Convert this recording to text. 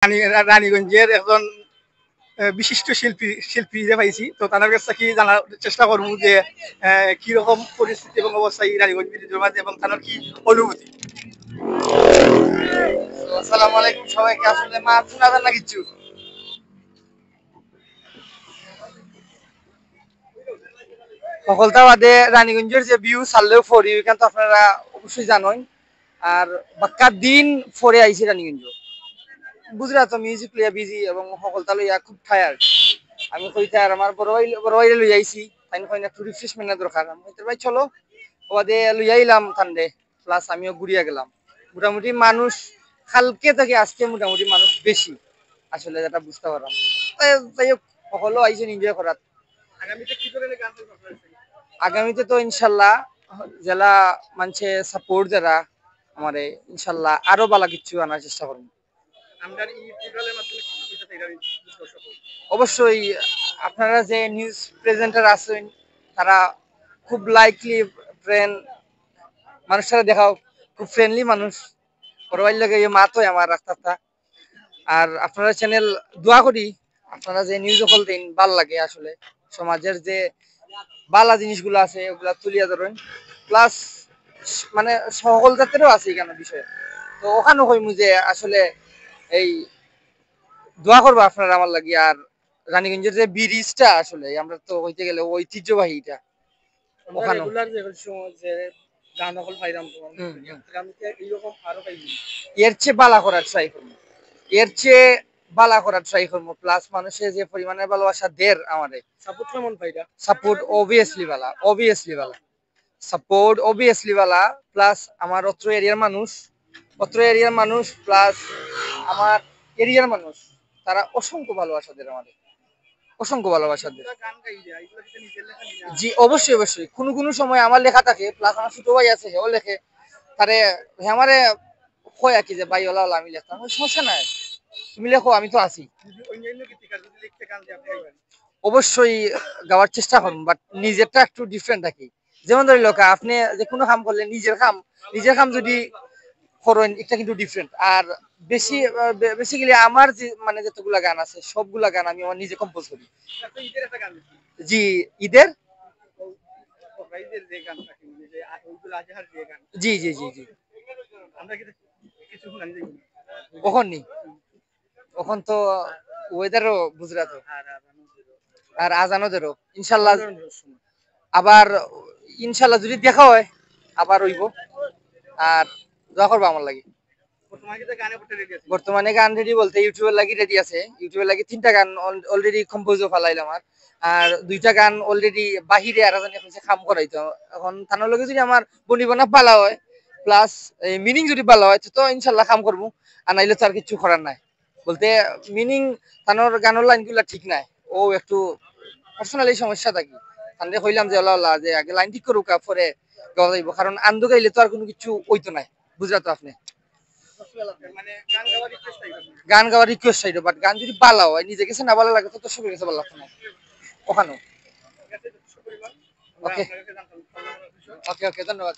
রানীগঞ্জের একজন বিশিষ্ট শিল্পীরে পাইছি, তো তাদের কাছে কি জানার চেষ্টা করবো যে কিরকম পরিস্থিতি এবং অবস্থা এই রানীগঞ্জ ব্রিজের মাঝে এবং তাদের কি অনুভূতি। আসসালামু আলাইকুম সবাইকে। আসলে মা শোনা যান না কিছু। সকলতা বাদে রানীগঞ্জের যে ভিউ ছাড়লেও ফরি ওইখান তো আপনারা অবশ্যই জানেন। আর বাক্কা দিন ফরে আইছি রানীগঞ্জ, বুঝলা তো মিউজিক লইয়া বিজি এবং সকলতা লইয়া খুব টায়ার্ড। আমি কইতে আর আমার বড় ভাই লই আইছি, তাই কইনা একটু রিফ্রেশমেন্টের দরকার। আমি কইতে ভাই চলো ওদে লই আইলাম কান্দে, প্লাস আমিও ঘুরিয়া গেলাম। মোটামুটি মানুষ কালকে থেকে আজকে মোটামুটি মানুষ বেশি, আসলে যেটা বুঝতে পারলাম। তাই হোক, সকলো আইছেন এনজয় করার। আগামীতে কি ধরনের গান চলবে? আগামীতে তো ইনশাল্লাহ জেলা মানছে সাপোর্ট যারা আমারে ইনশাল্লাহ আরো ভালো কিছু আনার চেষ্টা করব। অবশ্যই আপনারা যে নিউজ প্রেজেন্টার আছেন তারা খুব লাইকলি ফ্রেন্ড মানুষেরা দেখাও, খুব ফ্রেন্ডলি মানুষ। বড় লাগে মা তো আমার রাস্তা। আর আপনারা চ্যানেল দোয়া করি, আপনারা যে নিউজ সকল দিন ভাল লাগে। আসলে সমাজের যে বালা জিনিসগুলো আছে ওগুলা তুলিয়া ধরেন, প্লাস মানে সকল জাতেরও আছে এখানে বিষয়। তো ওখানে কইমু যে আসলে এই দোয়া করবো আপনারা আমার লাগি। আর রানীগঞ্জের যে ব্রিজটা আসলে আমরা তো হইতে গেলে ঐতিহ্যবাহী এটা, ওখানে গান সকল পাইলাম এর চেয়ে বালা করার ট্রাই করবো, এর চেয়ে বালা করার ট্রাই করবো। প্লাস মানুষের যে পরিমাণের ভালোবাসা দের আমাদের সাপোর্ট কেমন পাইরা, সাপোর্ট অবভিয়াসলি বালা সাপোর্ট অবভিয়াসলি বালা। প্লাস আমার অত্র এরিয়ার মানুষ প্লাস আমার এরিয়ার মানুষ, তারা অসংখ্য ভালোবাসা দেয় আমাদের, অসংখ্য ভালোবাসা দেয়। জি অবশ্যই কোনো সময় আমার লেখা থাকে, প্লাস আমার ছোট ভাই আছে হেও লেখে। তারে আমারে কয় আর কি যে ভাই ওলা আমি লিখতাম, সমস্যা নাই তুমি লেখো আমি তো আছি। অবশ্যই গাওয়ার চেষ্টা করুন, বাট নিজেরটা একটু ডিফারেন্ট থাকি। যেমন ধরি লোক আপনি যে কোনো কাম করলে নিজের কাম যদি করেন এটা কিন্তু ডিফারেন্ট। আর বেসিক্যালি আমার যে মানে যতগুলা গান আছে সবগুলা গান আমি আমার নিজে কম্পোজ করি। জি ঈদের জি কখন নি, কখন তো ওয়েদারও গুজরাট আর আজানোদেরও ইনশাল্লাহ। আবার ইনশাল্লাহ যদি দেখা হয় আবার হইব। আর দোয়া করবো আমার লাগি। বর্তমানে গান রেডি বলতে ইউটিউবের লাগি রেডি আছে। ইউটিউবের লাগি 3টা গান অলরেডি কম্পোজও ফালাইলাম। আর 2টা গান অলরেডি বাহিরে আর জানি কাম করাইতো। এখন থানার লগে যদি আমার বনিবনা পালা হয় প্লাস মিনিং যদি পালা হয় তো ইনশাল্লাহ কাম করবো। আর নাইলে তো আর কিছু করার নাই। বলতে মিনিং থানোর গানের লাইনগুলা ঠিক নাই, ও একটু পার্সোনালি সমস্যা থাকি। তাহলে কইলাম যে ওলা যে আগে লাইন ঠিক করুক পরে গাওয়া যাইব, কারণ আন্দো গাইলে তো আর কোনো কিছু হইতো নাই, বুঝলা তো আপনি। গান গাওয়ার রিকোয়েস্ট চাইতো, বাট গান যদি ভালো হয় নিজে কাছে না ভালো লাগে তো সবার কাছে ভালো লাগতো না ওখানেও। ওকে ওকে ধন্যবাদ।